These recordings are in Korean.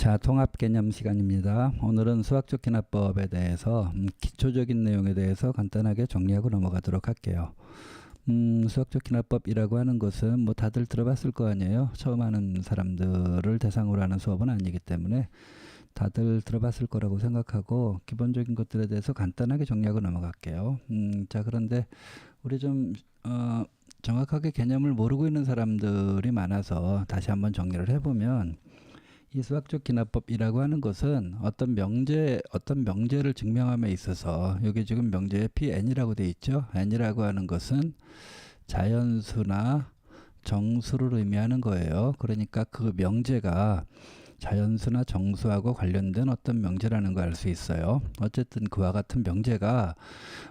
자, 통합 개념 시간입니다. 오늘은 수학적 기납법에 대해서 기초적인 내용에 대해서 간단하게 정리하고 넘어가도록 할게요. 수학적 기납법이라고 하는 것은 뭐 다들 들어봤을 거 아니에요. 처음 하는 사람들을 대상으로 하는 수업은 아니기 때문에 다들 들어봤을 거라고 생각하고 기본적인 것들에 대해서 간단하게 정리하고 넘어갈게요. 자, 그런데 우리 좀 정확하게 개념을 모르고 있는 사람들이 많아서 다시 한번 정리를 해보면, 이 수학적 기납법이라고 하는 것은 어떤 명제를 증명함에 있어서, 여기 지금 명제에 Pn이라고 되어 있죠. n이라고 하는 것은 자연수나 정수를 의미하는 거예요. 그러니까 그 명제가 자연수나 정수하고 관련된 어떤 명제라는 걸 알 수 있어요. 어쨌든 그와 같은 명제가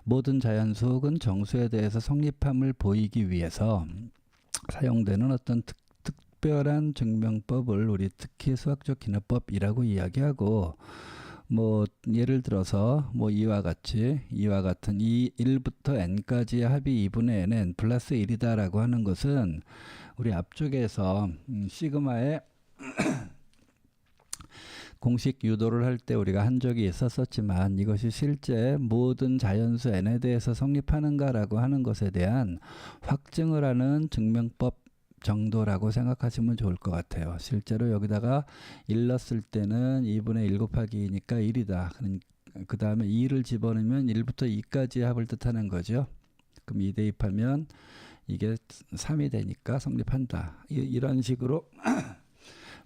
모든 자연수 혹은 정수에 대해서 성립함을 보이기 위해서 사용되는 어떤 특별한 증명법을 우리 특히 수학적 기납법이라고 이야기하고, 뭐 예를 들어서 뭐 이와 같은 이 1부터 n까지의 합이 2분의 n은 플러스 1이다 라고 하는 것은 우리 앞쪽에서 시그마의 공식 유도를 할 때 우리가 한 적이 있었지만, 이것이 실제 모든 자연수 n에 대해서 성립하는가 라고 하는 것에 대한 확증을 하는 증명법 정도라고 생각하시면 좋을 것 같아요. 실제로 여기다가 1 넣었을 때는 2분의 1 곱하기 2니까 1이다. 그 다음에 2를 집어넣으면 1부터 2까지의 합을 뜻하는 거죠. 그럼 2 대입하면 이게 3이 되니까 성립한다. 이런 식으로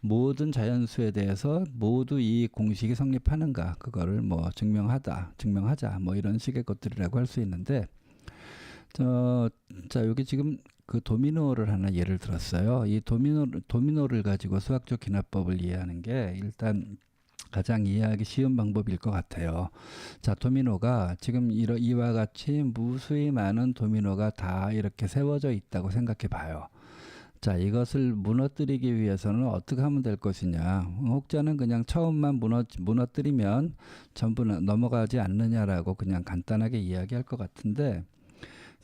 모든 자연수에 대해서 모두 이 공식이 성립하는가, 그거를 뭐 증명하자, 뭐 이런 식의 것들이라고 할 수 있는데, 자, 여기 지금 그 도미노를 하나 예를 들었어요. 이 도미노를 가지고 수학적 기납법을 이해하는 게 일단 가장 이해하기 쉬운 방법일 것 같아요. 자, 도미노가 지금 이와 같이 무수히 많은 도미노가 다 이렇게 세워져 있다고 생각해 봐요. 자, 이것을 무너뜨리기 위해서는 어떻게 하면 될 것이냐. 혹자는 그냥 처음만 무너뜨리면 전부 넘어가지 않느냐라고 그냥 간단하게 이야기할 것 같은데,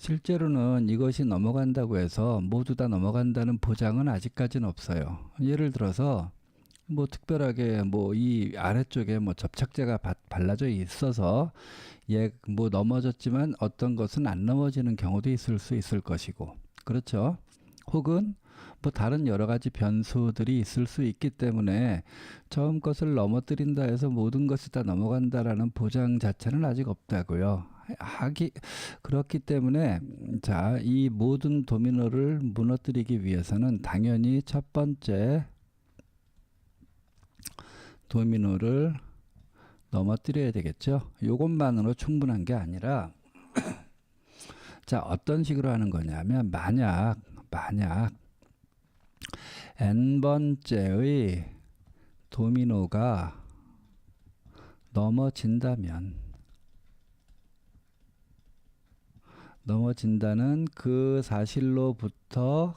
실제로는 이것이 넘어간다고 해서 모두 다 넘어간다는 보장은 아직까지는 없어요. 예를 들어서 뭐 특별하게 뭐 이 아래쪽에 뭐 접착제가 발라져 있어서 뭐 넘어졌지만 어떤 것은 안 넘어지는 경우도 있을 수 있을 것이고, 그렇죠. 혹은 뭐 다른 여러 가지 변수들이 있을 수 있기 때문에 처음 것을 넘어뜨린다 해서 모든 것이 다 넘어간다라는 보장 자체는 아직 없다고요. 그렇기 때문에, 자, 이 모든 도미노를 무너뜨리기 위해서는 당연히 첫 번째 도미노를 넘어뜨려야 되겠죠. 이것만으로 충분한 게 아니라, 자, 어떤 식으로 하는 거냐면, 만약 n번째의 도미노가 넘어진다는 그 사실로부터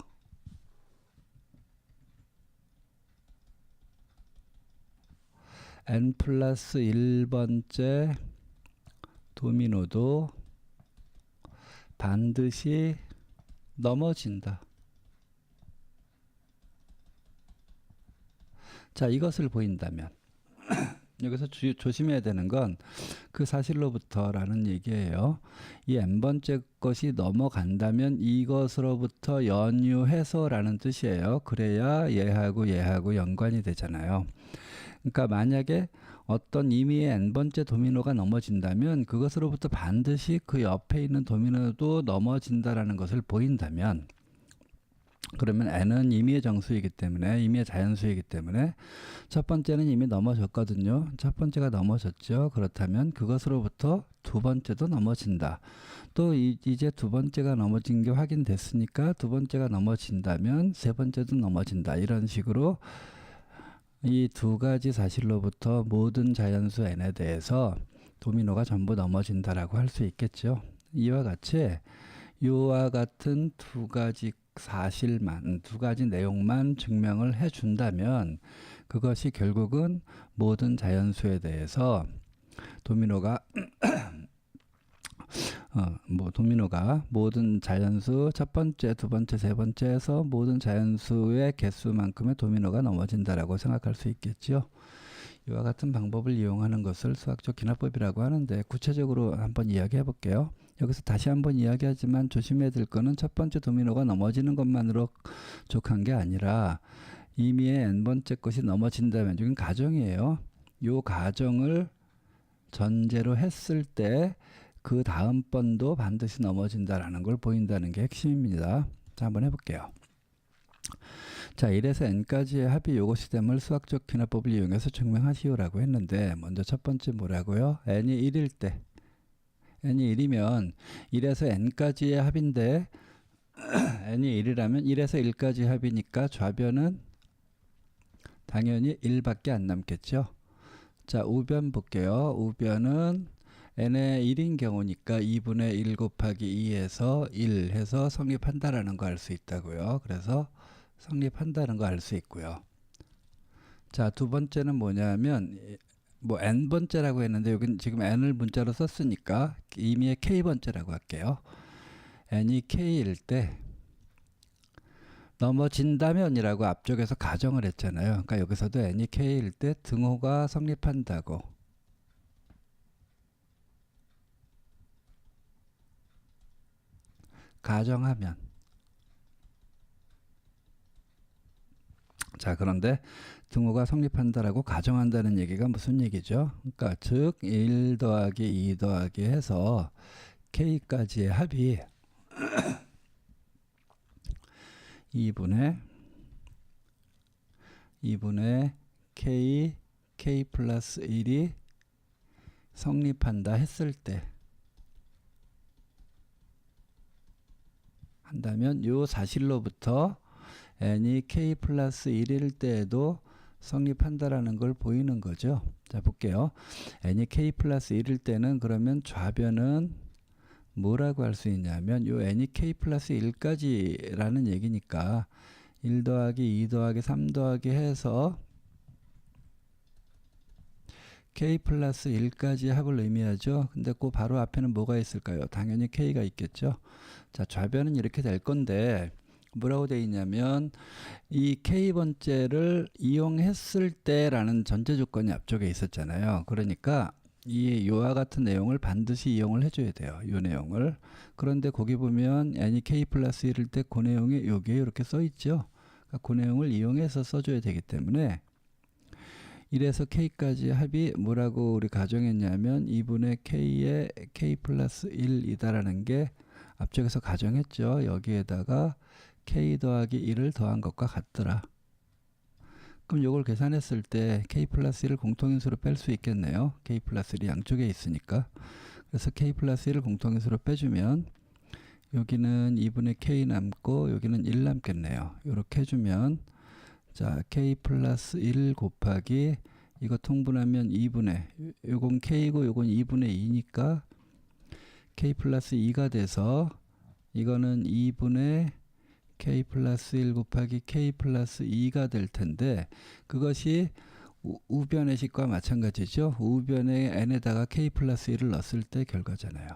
n 플러스 1번째 도미노도 반드시 넘어진다. 자, 이것을 보인다면 여기서 조심해야 되는 건 그 사실로부터라는 얘기예요. 이 n번째 것이 넘어간다면 이것으로부터 연유해서라는 뜻이에요. 그래야 얘하고 연관이 되잖아요. 그러니까 만약에 어떤 임의의 n번째 도미노가 넘어진다면 그것으로부터 반드시 그 옆에 있는 도미노도 넘어진다라는 것을 보인다면, 그러면 n은 임의의 정수이기 때문에, 임의의 자연수이기 때문에 첫 번째는 이미 넘어졌거든요. 첫 번째가 넘어졌죠. 그렇다면 그것으로부터 두 번째도 넘어진다. 또 이제 두 번째가 넘어진 게 확인됐으니까 두 번째가 넘어진다면 세 번째도 넘어진다. 이런 식으로 이 두 가지 사실로부터 모든 자연수 n에 대해서 도미노가 전부 넘어진다라고 할 수 있겠죠. 이와 같은 두 가지 두 가지 내용만 증명을 해준다면 그것이 결국은 모든 자연수에 대해서 도미노가 뭐 도미노가 모든 자연수 첫 번째, 두 번째, 세 번째에서 모든 자연수의 개수만큼의 도미노가 넘어진다라고 생각할 수 있겠죠. 이와 같은 방법을 이용하는 것을 수학적 기납법이라고 하는데 구체적으로 한번 이야기해 볼게요. 여기서 다시 한번 이야기하지만 조심해야 될 거는 첫 번째 도미노가 넘어지는 것만으로 족한 게 아니라 이미의 n번째 것이 넘어진다면 이건 가정이에요. 이 가정을 전제로 했을 때 그 다음 번도 반드시 넘어진다라는 걸 보인다는 게 핵심입니다. 자, 한번 해볼게요. 자, 1에서 n까지의 합이 요거 시스템을 수학적 기납법을 이용해서 증명하시오라고 했는데 먼저 첫 번째 뭐라고요? n이 1일 때 n이 1이면 1에서 n까지의 합인데 n이 1이라면 1에서 1까지 합이니까 좌변은 당연히 1밖에 안 남겠죠. 자, 우변 볼게요. 우변은 n의 1인 경우니까 2분의 1 곱하기 2에서 1 해서 성립한다라는 거 알 수 있다고요. 그래서 성립한다는 거 알 수 있고요. 자, 두 번째는 뭐냐면 뭐 n번째라고 했는데 여긴 지금 n을 문자로 썼으니까 임의의 k번째라고 할게요. n이 k일 때 넘어진다면이라고 앞쪽에서 가정을 했잖아요. 그러니까 여기서도 n이 k일 때 등호가 성립한다고 가정하면, 자, 그런데 등호가 성립한다라고 가정한다는 얘기가 무슨 얘기죠? 그러니까 즉 1 더하기 2 더하기 해서 k까지의 합이 2분의 k 플러스 1이 성립한다 했을 때 한다면 요 사실로부터 n이 k 플러스 1일 때에도 성립한다라는 걸 보이는 거죠. 자, 볼게요. n이 k 플러스 1일 때는 그러면 좌변은 뭐라고 할 수 있냐면 요 n이 k 플러스 1까지라는 얘기니까 1 더하기 2 더하기 3 더하기 해서 k 플러스 1까지 합을 의미하죠. 근데 그 바로 앞에는 뭐가 있을까요? 당연히 k가 있겠죠. 자, 좌변은 이렇게 될 건데 뭐라고 되어 있냐면 이 k번째를 이용했을 때라는 전제 조건이 앞쪽에 있었잖아요. 그러니까 이 요와 같은 내용을 반드시 이용을 해줘야 돼요. 이 내용을. 그런데 거기 보면 n이 k 플러스 1일 때 그 내용이 여기에 이렇게 써 있죠. 그러니까 그 내용을 이용해서 써줘야 되기 때문에 1에서 k까지 합이 뭐라고 우리 가정했냐면 2분의 k의 k 플러스 1이다라는 게 앞쪽에서 가정했죠. 여기에다가 k 더하기 1을 더한 것과 같더라. 그럼 이걸 계산했을 때 k 플러스 1을 공통인수로 뺄 수 있겠네요. k 플러스 1이 양쪽에 있으니까. 그래서 k 플러스 1을 공통인수로 빼주면 여기는 2분의 k 남고 여기는 1 남겠네요. 이렇게 해주면 자, k 플러스 1 곱하기 이거 통분하면 2분의 요건 k고 요건 2분의 2니까 k 플러스 2가 돼서 이거는 2분의 k 플러스 1 곱하기 k 플러스 2가 될 텐데 그것이 우변의 식과 마찬가지죠. 우변의 n에다가 k 플러스 1을 넣었을 때 결과잖아요.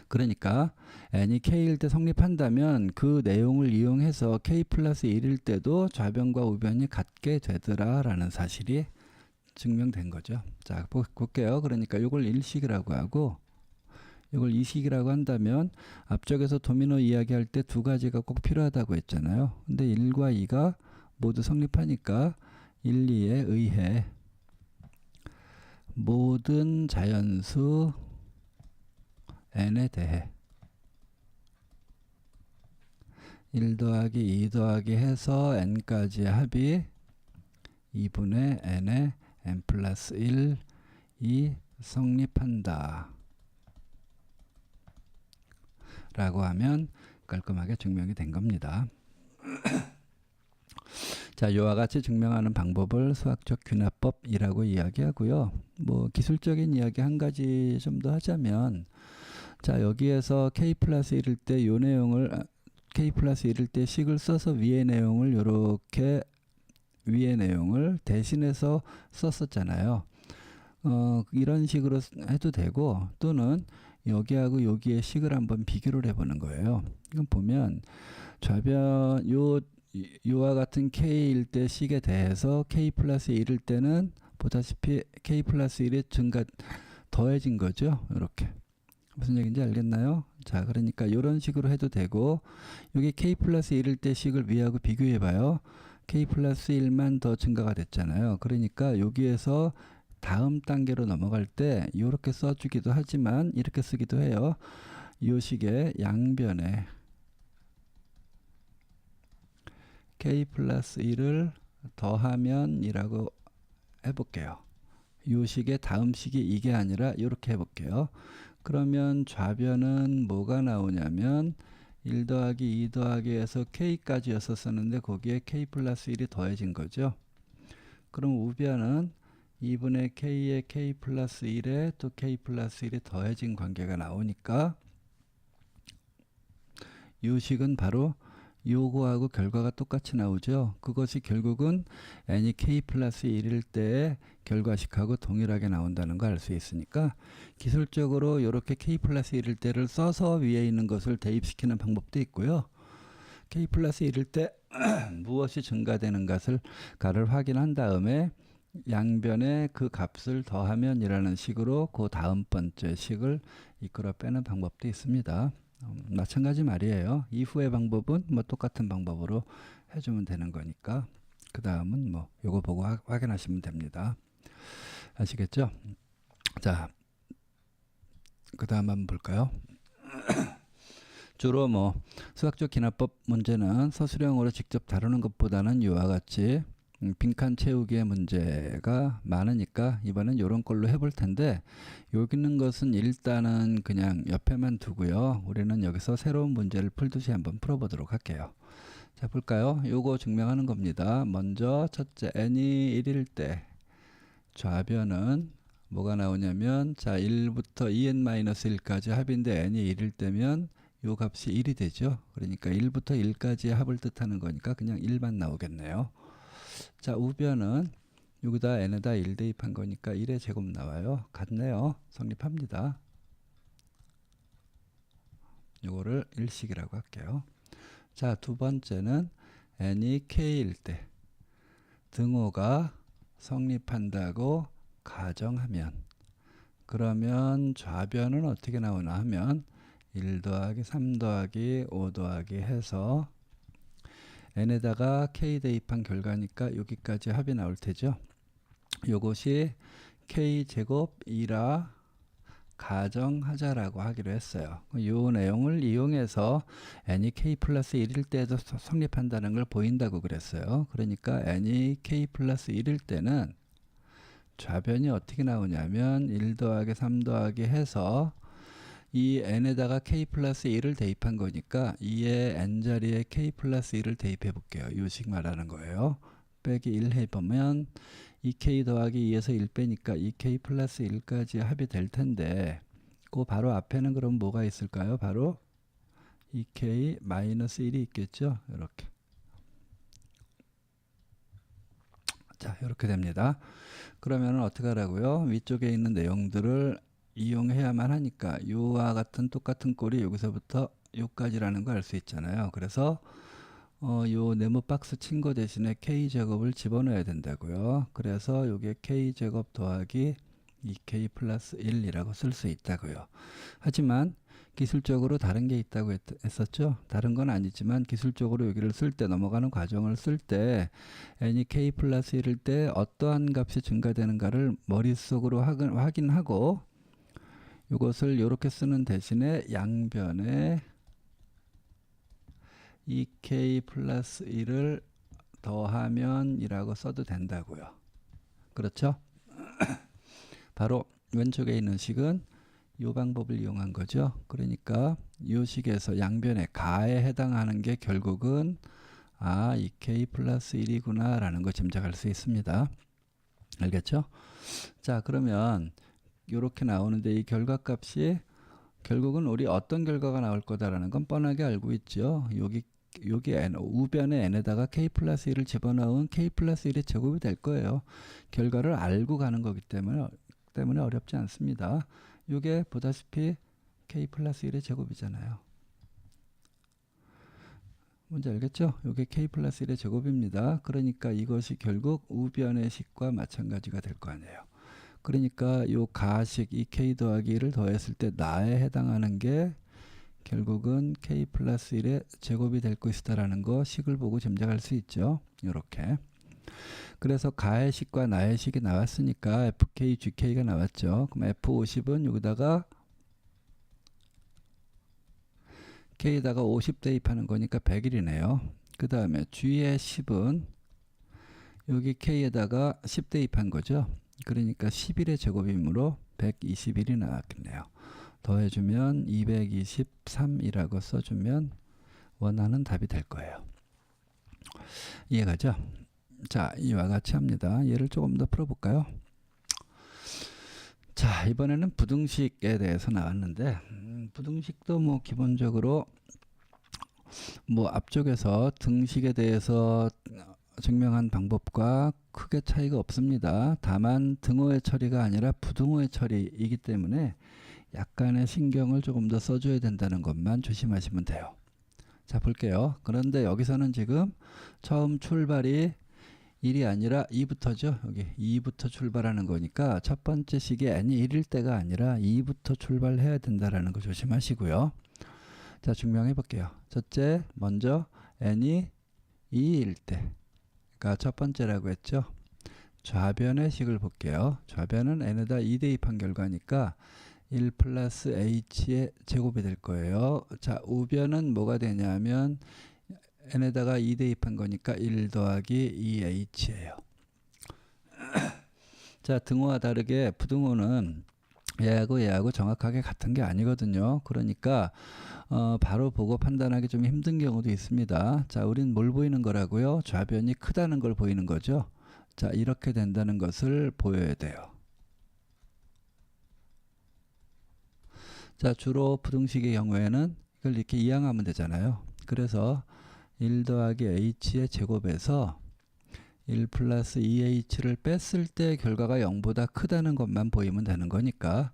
그러니까 n이 k일 때 성립한다면 그 내용을 이용해서 k 플러스 1일 때도 좌변과 우변이 같게 되더라 라는 사실이 증명된 거죠. 자, 볼게요. 그러니까 이걸 1식이라고 하고 이걸 2식이라고 한다면 앞쪽에서 도미노 이야기할 때 두 가지가 꼭 필요하다고 했잖아요. 근데 1과 2가 모두 성립하니까 1, 2에 의해 모든 자연수 n에 대해 1 더하기 2 더하기 해서 n까지의 합이 2분의 n의 n 플러스 1이 성립한다 라고 하면 깔끔하게 증명이 된 겁니다. 자, 이와 같이 증명하는 방법을 수학적 귀납법이라고 이야기하고요. 뭐 기술적인 이야기 한 가지 좀 더 하자면 자, 여기에서 k 플러스 1일 때 요 내용을 k 플러스 1일 때 식을 써서 위의 내용을 요렇게 위의 내용을 대신해서 썼었잖아요. 이런 식으로 해도 되고, 또는 여기하고 여기의 식을 한번 비교를 해보는 거예요. 이건 보면 좌변 요와 같은 k일 때 식에 대해서 k 플러스 1일 때는 보다시피 k 플러스 1이 더해진 거죠. 이렇게. 무슨 얘기인지 알겠나요? 자, 그러니까 이런 식으로 해도 되고, 여기 k 플러스 1일 때 식을 위하고 비교해 봐요. k 플러스 1만 더 증가가 됐잖아요. 그러니까 여기에서 다음 단계로 넘어갈 때 이렇게 써주기도 하지만 이렇게 쓰기도 해요. 이 식의 양변에 k 플러스 1을 더하면 이라고 해볼게요. 이 식의 다음 식이 이게 아니라 이렇게 해볼게요. 그러면 좌변은 뭐가 나오냐면 1 더하기 2 더하기 해서 k까지 였었는데 거기에 k 플러스 1이 더해진 거죠. 그럼 우변은 2분의 k에 k 플러스 1에 또 k 플러스 1이 더해진 관계가 나오니까 이 식은 바로 요거하고 결과가 똑같이 나오죠. 그것이 결국은 n이 k 플러스 1일 때의 결과식하고 동일하게 나온다는 거 알 수 있으니까 기술적으로 이렇게 k 플러스 1일 때를 써서 위에 있는 것을 대입시키는 방법도 있고요. k 플러스 1일 때 무엇이 증가되는 가를 확인한 다음에 양변에 그 값을 더하면 이라는 식으로 그 다음 번째 식을 이끌어 빼는 방법도 있습니다. 마찬가지 말이에요. 이후의 방법은 뭐 똑같은 방법으로 해주면 되는 거니까 그 다음은 뭐 요거 보고 확인하시면 됩니다. 아시겠죠? 자, 그 다음 한번 볼까요? 주로 뭐 수학적 기납법 문제는 서술형으로 직접 다루는 것보다는 이와 같이 빈칸 채우기의 문제가 많으니까 이번엔 이런 걸로 해볼 텐데, 여기 있는 것은 일단은 그냥 옆에만 두고요. 우리는 여기서 새로운 문제를 풀듯이 한번 풀어보도록 할게요. 자, 볼까요? 요거 증명하는 겁니다. 먼저 첫째, n이 1일 때 좌변은 뭐가 나오냐면, 자, 1부터 2n-1까지 합인데 n이 1일 때면 요 값이 1이 되죠. 그러니까 1부터 1까지의 합을 뜻하는 거니까 그냥 1만 나오겠네요. 자, 우변은 여기다 n에다 1 대입한 거니까 1의 제곱 나와요. 같네요. 성립합니다. 요거를 일식이라고 할게요. 자, 두 번째는 n이 k일 때 등호가 성립한다고 가정하면, 그러면 좌변은 어떻게 나오나 하면 1 더하기 3 더하기 5 더하기 해서 n에다가 k 대입한 결과니까 여기까지 합이 나올 테죠. 요것이 k제곱 2라 가정하자라고 하기로 했어요. 이 내용을 이용해서 n이 k 플러스 1일 때에도 성립한다는 걸 보인다고 그랬어요. 그러니까 n이 k 플러스 1일 때는 좌변이 어떻게 나오냐면 1 더하기 3 더하기 해서 이 n에다가 k 플러스 1을 대입한 거니까 2의 n자리에 k 플러스 1을 대입해 볼게요. 이 식 말하는 거예요. 빼기 1 해보면 2k 더하기 2에서 1 빼니까 2k 플러스 1까지 합이 될 텐데, 그 바로 앞에는 그럼 뭐가 있을까요? 바로 2k 마이너스 1이 있겠죠. 이렇게. 자, 이렇게 됩니다. 그러면 어떻게 하라고요? 위쪽에 있는 내용들을 이용해야만 하니까 요와 같은 똑같은 꼴이 여기서부터 요까지라는 거 알 수 있잖아요. 그래서 요 네모 박스 친 거 대신에 k제곱을 집어넣어야 된다고요. 그래서 요게 k제곱 더하기 2k 플러스 1이라고 쓸 수 있다고요. 하지만 기술적으로 다른 게 있다고 했었죠. 다른 건 아니지만 기술적으로 여기를 쓸 때, 넘어가는 과정을 쓸 때 n이 k 플러스 1일 때 어떠한 값이 증가되는가를 머릿속으로 확인하고 이것을 이렇게 쓰는 대신에 양변에 2k 플러스 1을 더하면 이라고 써도 된다고요. 그렇죠? 바로 왼쪽에 있는 식은 이 방법을 이용한 거죠. 그러니까 이 식에서 양변의 가에 해당하는 게 결국은 2k 플러스 1이구나 라는 거 짐작할 수 있습니다. 알겠죠? 자, 그러면 이렇게 나오는데 이 결과값이 결국은 우리 어떤 결과가 나올 거다라는 건 뻔하게 알고 있죠. 여기 우변에 n에다가 k 플러스 1을 집어넣은 k 플러스 1의 제곱이 될 거예요. 결과를 알고 가는 거기 때문에 때문에 어렵지 않습니다. 이게 보다시피 k 플러스 1의 제곱이잖아요. 뭔지 알겠죠? 이게 k 플러스 1의 제곱입니다. 그러니까 이것이 결국 우변의 식과 마찬가지가 될 거 아니에요. 그러니까 이 가식 이 k 더하기 1을 더했을 때 나에 해당하는 게 결국은 k 플러스 1의 제곱이 될 것이다라는 거 식을 보고 짐작할 수 있죠. 이렇게. 그래서 가의 식과 나의 식이 나왔으니까 fk, gk가 나왔죠. 그럼 f50은 여기다가 k에다가 50 대입하는 거니까 100일이네요. 그 다음에 g의 10은 여기 k에다가 10 대입한 거죠. 그러니까 11의 제곱이므로 121이 나왔겠네요. 더해주면 223이라고 써주면 원하는 답이 될 거예요. 이해가죠? 자, 이와 같이 합니다. 얘를 조금 더 풀어볼까요? 자, 이번에는 부등식에 대해서 나왔는데 부등식도 뭐 기본적으로 뭐 앞쪽에서 등식에 대해서 증명한 방법과 크게 차이가 없습니다. 다만 등호의 처리가 아니라 부등호의 처리이기 때문에 약간의 신경을 조금 더 써줘야 된다는 것만 조심하시면 돼요. 자, 볼게요. 그런데 여기서는 지금 처음 출발이 1이 아니라 2부터죠. 여기 2부터 출발하는 거니까 첫 번째 식이 n이 1일 때가 아니라 2부터 출발해야 된다는 거 조심하시고요. 자, 증명해 볼게요. 첫째, 먼저 n이 2일 때가 첫 번째라고 했죠. 좌변의 식을 볼게요. 좌변은 n에다 2 대입한 결과니까 1 플러스 h의 제곱이 될 거예요. 자, 우변은 뭐가 되냐면 n에다가 2 대입한 거니까 1 더하기 2h예요. 자, 등호와 다르게 부등호는 얘하고 정확하게 같은 게 아니거든요. 그러니까 바로 보고 판단하기 좀 힘든 경우도 있습니다. 자, 우린 뭘 보이는 거라고요? 좌변이 크다는 걸 보이는 거죠. 자, 이렇게 된다는 것을 보여야 돼요. 자, 주로 부등식의 경우에는 이걸 이렇게 이항하면 되잖아요. 그래서 1 더하기 h의 제곱에서 1 플러스 2h를 뺐을 때 결과가 0보다 크다는 것만 보이면 되는 거니까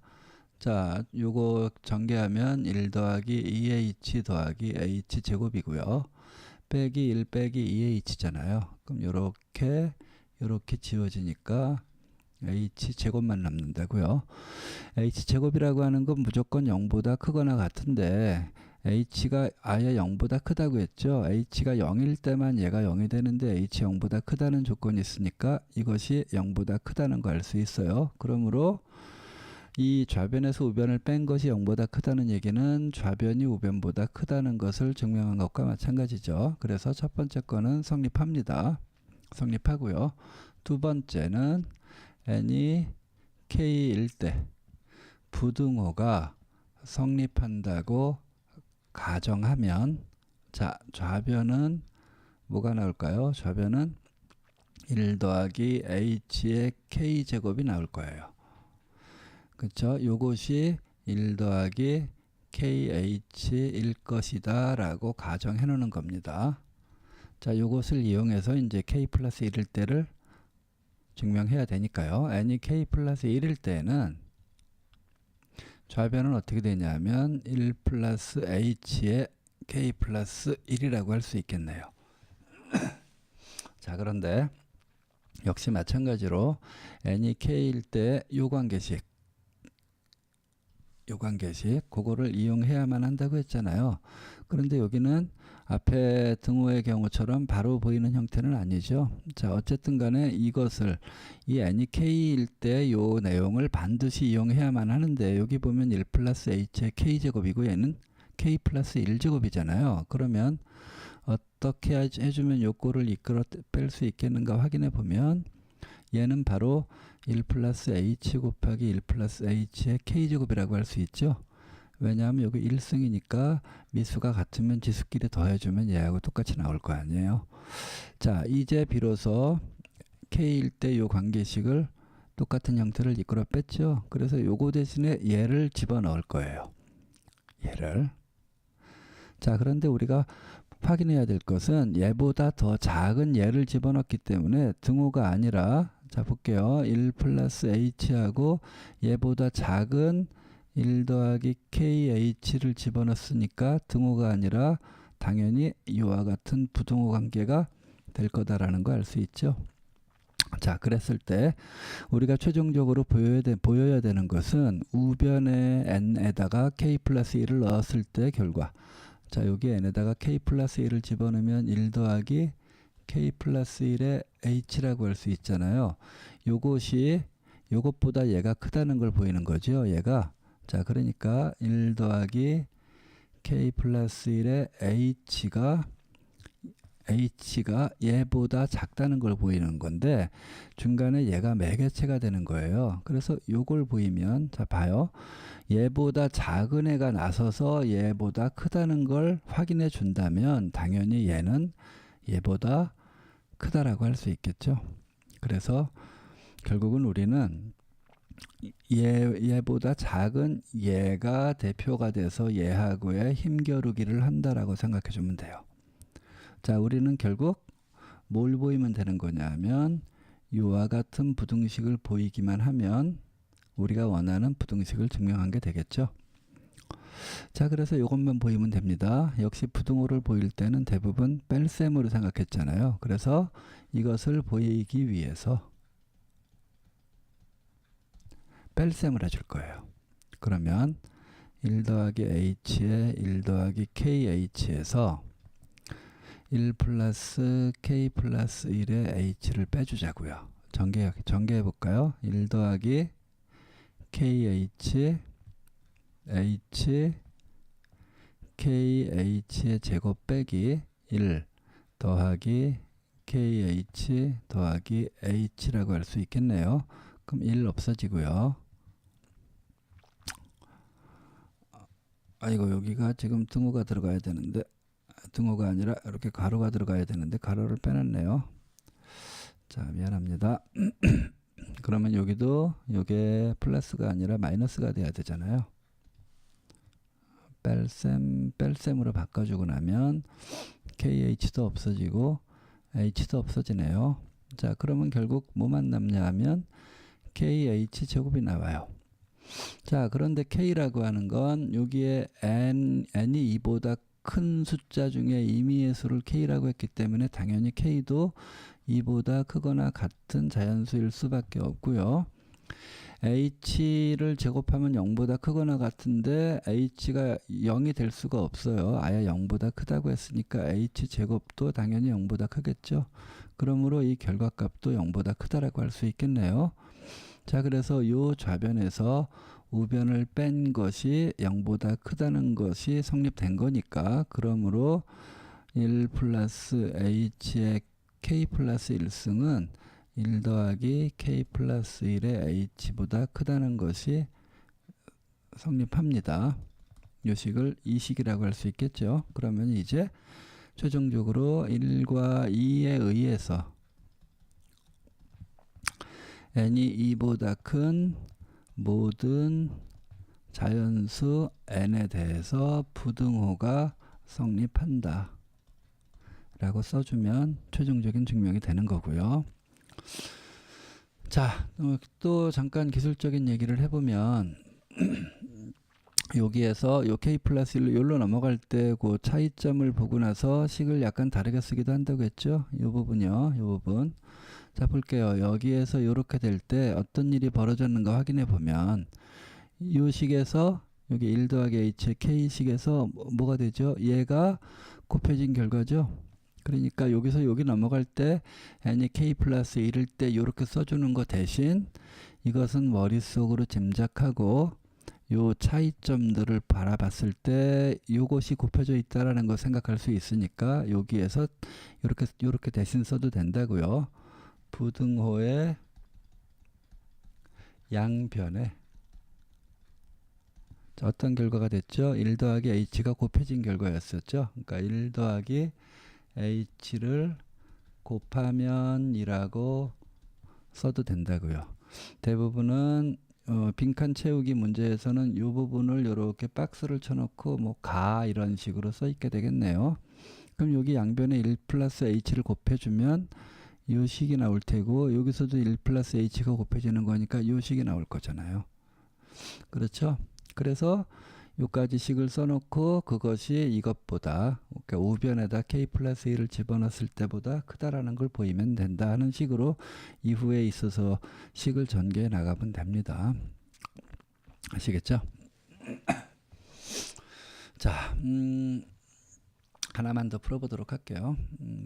자, 요거 전개하면 1 더하기 2h 더하기 h 제곱이고요. 빼기 1 빼기 2h잖아요. 그럼 요렇게 지워지니까 h 제곱만 남는다고요. h 제곱이라고 하는 건 무조건 0보다 크거나 같은데 h가 아예 0보다 크다고 했죠. h가 0일 때만 얘가 0이 되는데 h 0보다 크다는 조건이 있으니까 이것이 0보다 크다는 거 알 수 있어요. 그러므로 이 좌변에서 우변을 뺀 것이 0보다 크다는 얘기는 좌변이 우변보다 크다는 것을 증명한 것과 마찬가지죠. 그래서 첫 번째 거는 성립합니다. 성립하고요. 두 번째는 n이 k일 때 부등호가 성립한다고 가정하면 자, 좌변은 뭐가 나올까요? 좌변은 1 더하기 h의 k제곱이 나올 거예요. 그렇죠? 요것이 1 더하기 kh일 것이다 라고 가정해 놓는 겁니다. 자, 요것을 이용해서 이제 k 플러스 1일 때를 증명해야 되니까요. n이 k 플러스 1일 때는 좌변은 어떻게 되냐면 1 플러스 h의 k 플러스 1이라고 할 수 있겠네요. 자, 그런데 역시 마찬가지로 n이 k일 때 요 관계식 그거를 이용해야만 한다고 했잖아요. 그런데 여기는 앞에 등호의 경우처럼 바로 보이는 형태는 아니죠. 자, 어쨌든 간에 이것을 이 n이 k일 때 요 내용을 반드시 이용해야만 하는데 여기 보면 1 플러스 h의 k제곱이고 얘는 k 플러스 1제곱이잖아요. 그러면 어떻게 해주면 요 꼴을 이끌어 뺄 수 있겠는가 확인해 보면 얘는 바로 1 플러스 h 곱하기 1 플러스 h의 k제곱이라고 할 수 있죠. 왜냐하면 여기 1승이니까 미수가 같으면 지수끼리 더해주면 얘하고 똑같이 나올 거 아니에요. 자, 이제 비로소 k일 때 요 관계식을 똑같은 형태를 이끌어 뺐죠. 그래서 요거 대신에 얘를 집어넣을 거예요. 얘를. 자, 그런데 우리가 확인해야 될 것은 얘보다 더 작은 얘를 집어넣기 때문에 등호가 아니라 자 볼게요. 1 플러스 h하고 얘보다 작은 1 더하기 kh를 집어넣었으니까 등호가 아니라 당연히 이와 같은 부등호 관계가 될 거다라는 거 알 수 있죠. 자 그랬을 때 우리가 최종적으로 보여야 되는 것은 우변의 n에다가 k 플러스 1을 넣었을 때 결과. 자 여기 n에다가 k 플러스 1을 집어넣으면 1 더하기 k 플러스 1의 h라고 할 수 있잖아요. 요것이 요것보다 얘가 크다는 걸 보이는 거죠. 얘가. 자 그러니까 1 더하기 k 플러스 1의 h가 얘보다 작다는 걸 보이는 건데 중간에 얘가 매개체가 되는 거예요. 그래서 요걸 보이면 자 봐요. 얘보다 작은 애가 나서서 얘보다 크다는 걸 확인해 준다면 당연히 얘는 얘보다 크다라고 할 수 있겠죠. 그래서 결국은 우리는 얘보다 작은 얘가 대표가 돼서 얘하고의 힘겨루기를 한다라고 생각해 주면 돼요. 자 우리는 결국 뭘 보이면 되는 거냐면 이와 같은 부등식을 보이기만 하면 우리가 원하는 부등식을 증명한 게 되겠죠. 자 그래서 이것만 보이면 됩니다. 역시 부등호를 보일 때는 대부분 뺄셈으로 생각했잖아요. 그래서 이것을 보이기 위해서 뺄셈을 해줄 거예요. 그러면 1 더하기 h에 1 더하기 kh에서 1 플러스 k 플러스 1의 h를 빼주자고요. 전개해 볼까요? 1 더하기 kh kh의 제곱 빼기 1 더하기 kh 더하기 h라고 할 수 있겠네요. 그럼 1 없어지고요. 아이고 여기가 지금 등호가 들어가야 되는데 등호가 아니라 이렇게 가로가 들어가야 되는데 가로를 빼놨네요. 자 미안합니다. 그러면 여기도 이게 플러스가 아니라 마이너스가 돼야 되잖아요. 뺄셈으로 바꿔주고 나면 kh도 없어지고 h도 없어지네요. 자 그러면 결국 뭐만 남냐 하면 kh 제곱이 나와요. 자 그런데 k라고 하는 건 여기에 n이 2보다 큰 숫자 중에 임의의 수를 k라고 했기 때문에 당연히 k도 2보다 크거나 같은 자연수일 수밖에 없고요. h를 제곱하면 0보다 크거나 같은데 h가 0이 될 수가 없어요. 아예 0보다 크다고 했으니까 h 제곱도 당연히 0보다 크겠죠. 그러므로 이 결과값도 0보다 크다라고 할 수 있겠네요. 자 그래서 이 좌변에서 우변을 뺀 것이 0보다 크다는 것이 성립된 거니까 그러므로 1 플러스 h의 k 플러스 1승은 1 더하기 k 플러스 1의 h보다 크다는 것이 성립합니다. 이 식을 이 식이라고 할 수 있겠죠. 그러면 이제 최종적으로 1과 2에 의해서 n이 2보다 큰 모든 자연수 n에 대해서 부등호가 성립한다 라고 써주면 최종적인 증명이 되는 거고요. 자, 또 잠깐 기술적인 얘기를 해보면 여기에서 요 k 플러스 1로 여기로 넘어갈 때 그 차이점을 보고 나서 식을 약간 다르게 쓰기도 한다고 했죠. 이 부분이요. 이 부분. 자 볼게요. 여기에서 이렇게 될 때 어떤 일이 벌어졌는가 확인해 보면 이 식에서 여기 1 더하기 h의 k식에서 뭐가 되죠? 얘가 곱해진 결과죠. 그러니까 여기서 여기 넘어갈 때 n이 k 플러스 1일 때 이렇게 써주는 거 대신 이것은 머릿속으로 짐작하고 요 차이점들을 바라봤을 때 요것이 곱해져 있다라는 거 생각할 수 있으니까 여기에서 이렇게 대신 써도 된다고요. 부등호의 양변에 자, 어떤 결과가 됐죠? 1 더하기 h가 곱해진 결과였었죠. 그러니까 1 더하기 h를 곱하면 이라고 써도 된다고요. 대부분은 빈칸 채우기 문제에서는 이 부분을 이렇게 박스를 쳐놓고 뭐 가 이런 식으로 써 있게 되겠네요. 그럼 여기 양변에 1 플러스 h를 곱해주면 요 식이 나올 테고 여기서도 1 플러스 h가 곱해지는 거니까 요 식이 나올 거잖아요. 그렇죠? 그래서 요까지 식을 써놓고 그것이 이것보다 그러니까 우변에다 k 플러스 1을 집어넣었을 때보다 크다라는 걸 보이면 된다 하는 식으로 이후에 있어서 식을 전개해 나가면 됩니다. 아시겠죠? 자, 하나만 더 풀어보도록 할게요.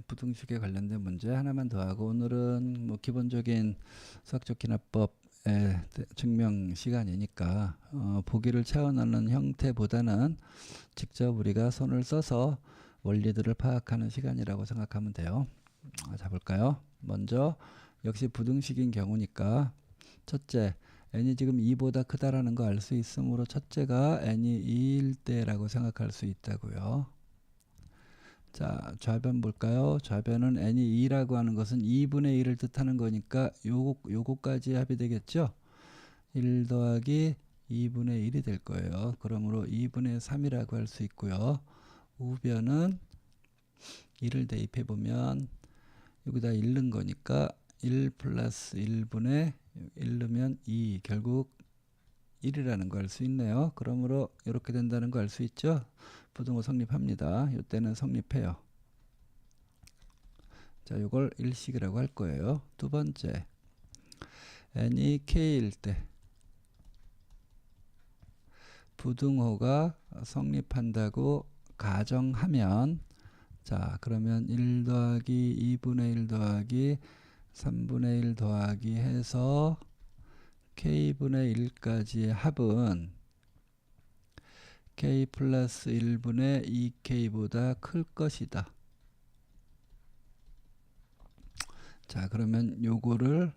부등식에 관련된 문제 하나만 더 하고 오늘은 뭐 기본적인 수학적 기납법의 증명 시간이니까 보기를 채워넣는 형태보다는 직접 우리가 손을 써서 원리들을 파악하는 시간이라고 생각하면 돼요. 자, 볼까요? 먼저 역시 부등식인 경우니까 첫째, n이 지금 2보다 크다라는 거 알 수 있으므로 첫째가 n이 2일 때라고 생각할 수 있다고요. 자, 좌변 볼까요? 좌변은 n이 2라고 하는 것은 2분의 1을 뜻하는 거니까 요거까지 합이 되겠죠? 1 더하기 2분의 1이 될 거예요. 그러므로 2분의 3이라고 할 수 있고요. 우변은 1을 대입해 보면 여기다 1 넣은 거니까 1 플러스 1분의 1 넣으면 2 결국 1이라는 걸 알 수 있네요. 그러므로 이렇게 된다는 거 알 수 있죠? 부등호 성립합니다. 이때는 성립해요. 자, 이걸 일식이라고 할 거예요. 두 번째, n이 k일 때 부등호가 성립한다고 가정하면 자, 그러면 1 더하기 2분의 1 더하기 3분의 1 더하기 해서 k분의 1까지의 합은 k 플러스 1분의 2k보다 클 것이다. 자, 그러면 요거를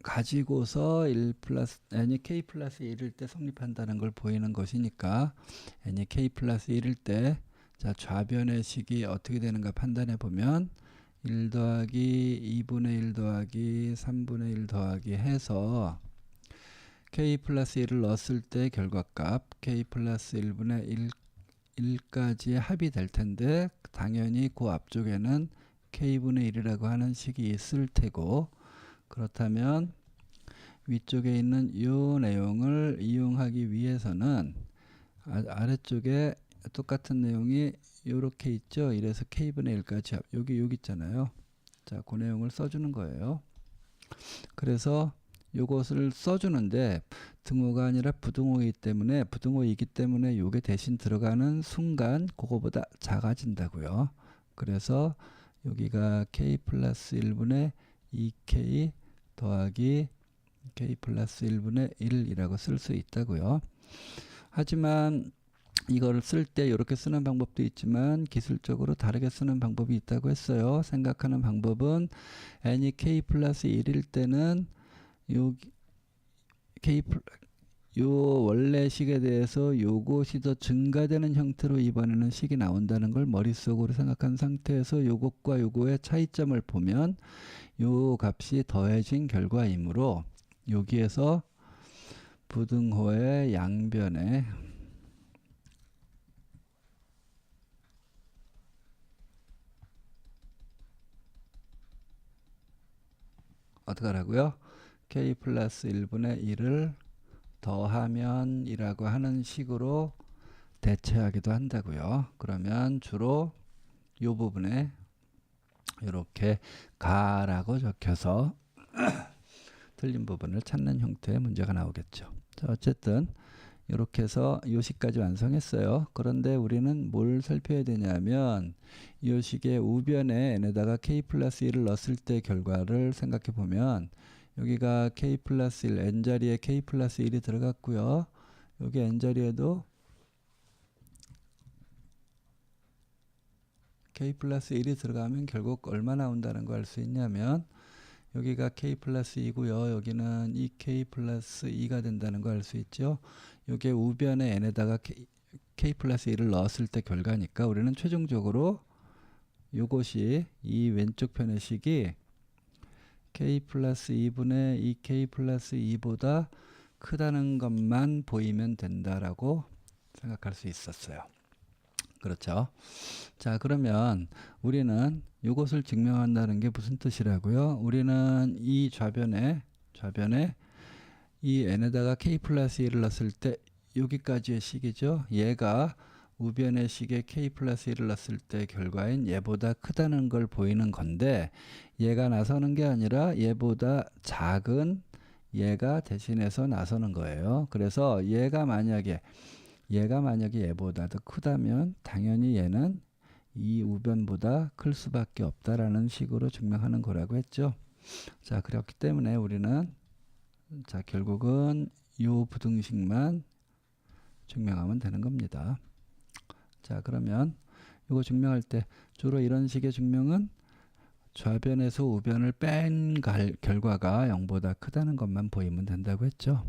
가지고서 1 플러스 n이 k 플러스 1일 때 성립한다는 걸 보이는 것이니까 n이 k 플러스 1일 때 자, 좌변의 식이 어떻게 되는가 판단해 보면 1 더하기 2분의 1 더하기 3분의 1 더하기 해서 k 플러스 1을 넣었을 때 결과값 k 플러스 1분의 1까지의 합이 될 텐데 당연히 그 앞쪽에는 k분의 1이라고 하는 식이 있을 테고 그렇다면 위쪽에 있는 이 내용을 이용하기 위해서는 아래쪽에 똑같은 내용이 이렇게 있죠. 이래서 k분의 1까지 합 여기 있잖아요. 자, 그 내용을 써주는 거예요. 그래서 요것을 써주는데 등호가 아니라 부등호이기 때문에 요게 대신 들어가는 순간 그거보다 작아진다고요. 그래서 여기가 k 플러스 1분의 2k 더하기 k 플러스 1분의 1이라고 쓸 수 있다고요. 하지만 이걸 쓸 때 이렇게 쓰는 방법도 있지만 기술적으로 다르게 쓰는 방법이 있다고 했어요. 생각하는 방법은 n이 k 플러스 1일 때는 요 원래 식에 대해서 요것이 더 증가되는 형태로 이번에는 식이 나온다는 걸 머릿속으로 생각한 상태에서 요것과 요거의 차이점을 보면 요 값이 더해진 결과이므로 여기에서 부등호의 양변에 어떻게 하라고요? k 플러스 1분의 1을 더하면 이라고 하는 식으로 대체하기도 한다고요. 그러면 주로 이 부분에 이렇게 가라고 적혀서 틀린 부분을 찾는 형태의 문제가 나오겠죠. 자, 어쨌든 이렇게 해서 요식까지 완성했어요. 그런데 우리는 뭘 살펴야 되냐면 요식의 우변에 n에다가 k 플러스 1을 넣었을 때 결과를 생각해 보면 여기가 k 플러스 1, n자리에 k 플러스 1이 들어갔고요. 여기 n자리에도 k 플러스 1이 들어가면 결국 얼마 나온다는 걸 알 수 있냐면 여기가 k 플러스 2고요. 여기는 2k 플러스 2가 된다는 걸 알 수 있죠. 이게 우변에 n에다가 k 플러스 1을 넣었을 때 결과니까 우리는 최종적으로 이것이 이 왼쪽 편의 식이 k 플러스 2분의 2k 플러스 2보다 크다는 것만 보이면 된다라고 생각할 수 있었어요. 그렇죠. 자, 그러면 우리는 이것을 증명한다는 게 무슨 뜻이라고요? 우리는 이 좌변에 이 n에다가 k 플러스 1을 넣었을 때 여기까지의 식이죠. 얘가 우변의 식에 k 플러스 1을 넣었을 때 결과인 얘보다 크다는 걸 보이는 건데, 얘가 나서는 게 아니라 얘보다 작은 얘가 대신해서 나서는 거예요. 그래서 얘가 만약에 얘보다 더 크다면 당연히 얘는 이 우변보다 클 수밖에 없다라는 식으로 증명하는 거라고 했죠. 자, 그렇기 때문에 우리는 자, 결국은 요 부등식만 증명하면 되는 겁니다. 자, 그러면 이거 증명할 때 주로 이런 식의 증명은 좌변에서 우변을 뺀 결과가 0보다 크다는 것만 보이면 된다고 했죠.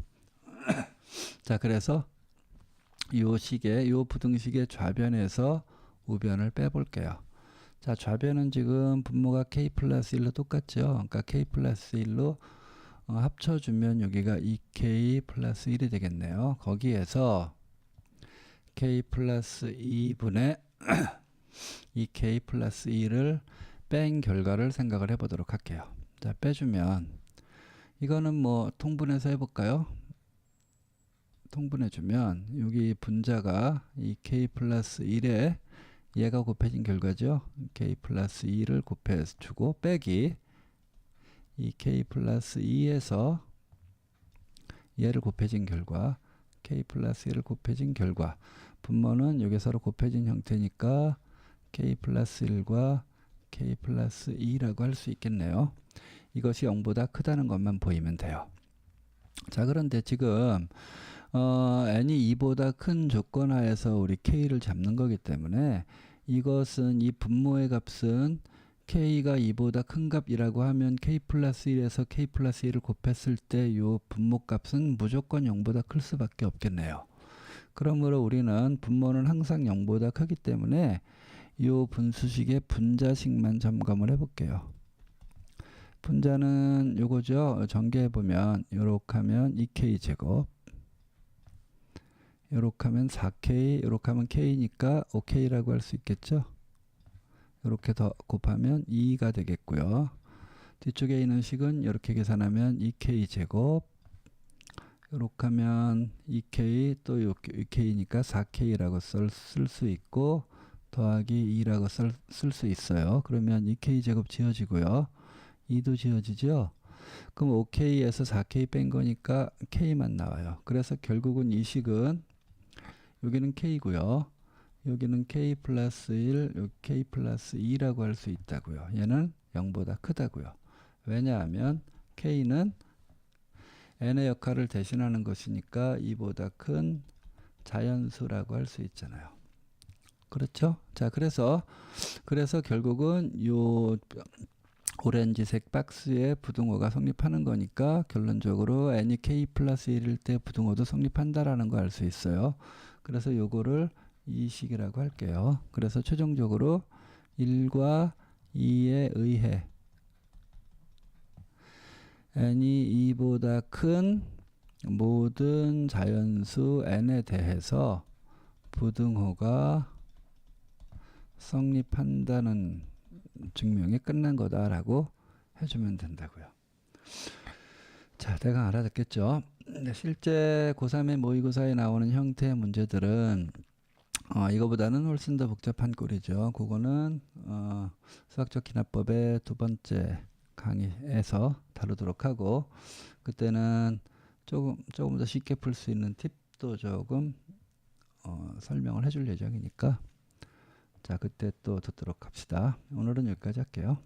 자, 그래서 요 부등식의 좌변에서 우변을 빼볼게요. 자, 좌변은 지금 분모가 k 플러스 1로 똑같죠. 그러니까 k 플러스 1로 합쳐주면 여기가 2k 플러스 1이 되겠네요. 거기에서 k 플러스 2분의 2k 플러스 1을 뺀 결과를 생각을 해보도록 할게요. 자, 빼주면 이거는 뭐 통분해서 해볼까요? 통분해주면 여기 분자가 이 k 플러스 1에 얘가 곱해진 결과죠. k 플러스 2를 곱해주고 빼기 이 k 플러스 2에서 얘를 곱해진 결과 k 플러스 1을 곱해진 결과, 분모는 여기 서로 곱해진 형태니까 k 플러스 1과 k 플러스 2라고 할 수 있겠네요. 이것이 0보다 크다는 것만 보이면 돼요. 자, 그런데 지금 n이 2보다 큰 조건 하에서 우리 k를 잡는 거기 때문에 이것은 이 분모의 값은 k가 2보다 큰 값이라고 하면 k 플러스 1에서 k 플러스 1을 곱했을 때 이 분모 값은 무조건 0보다 클 수밖에 없겠네요. 그러므로 우리는 분모는 항상 0보다 크기 때문에 이 분수식의 분자식만 점검을 해볼게요. 분자는 요거죠. 전개해보면 요렇게 하면 2k 제곱, 요렇게 하면 4k, 요렇게 하면 k니까 5k라고 할 수 있겠죠. 요렇게 더 곱하면 2가 되겠고요. 뒤쪽에 있는 식은 이렇게 계산하면 2k 제곱, 요렇게 하면 2k 또 2k니까 4k라고 쓸 수 있고 더하기 2라고 쓸 수 있어요. 그러면 2k 제곱 지워지고요. 2도 지워지죠. 그럼 5k에서 4k 뺀 거니까 k만 나와요. 그래서 결국은 이 식은 여기는 k고요. 여기는 k 플러스 1, 여기 k 플러스 2라고 할 수 있다고요. 얘는 0보다 크다고요. 왜냐하면 k는 n의 역할을 대신하는 것이니까 2보다 큰 자연수라고 할 수 있잖아요. 그렇죠? 자, 그래서 결국은 요 오렌지색 박스에 부등호가 성립하는 거니까 결론적으로 n이 k 플러스 1일 때 부등호도 성립한다라는 거 알 수 있어요. 그래서 요거를 이 식이라고 할게요. 그래서 최종적으로 1과 2에 의해 n이 2보다 큰 모든 자연수 n에 대해서 부등호가 성립한다는 증명이 끝난 거다라고 해주면 된다고요. 자, 대강 알아듣겠죠? 실제 고3의 모의고사에 나오는 형태의 문제들은 이거보다는 훨씬 더 복잡한 꼴이죠. 그거는 수학적 기납법의 2번째 강의에서 다루도록 하고, 그때는 조금 더 쉽게 풀 수 있는 팁도 조금 설명을 해줄 예정이니까 자, 그때 또 듣도록 합시다. 오늘은 여기까지 할게요.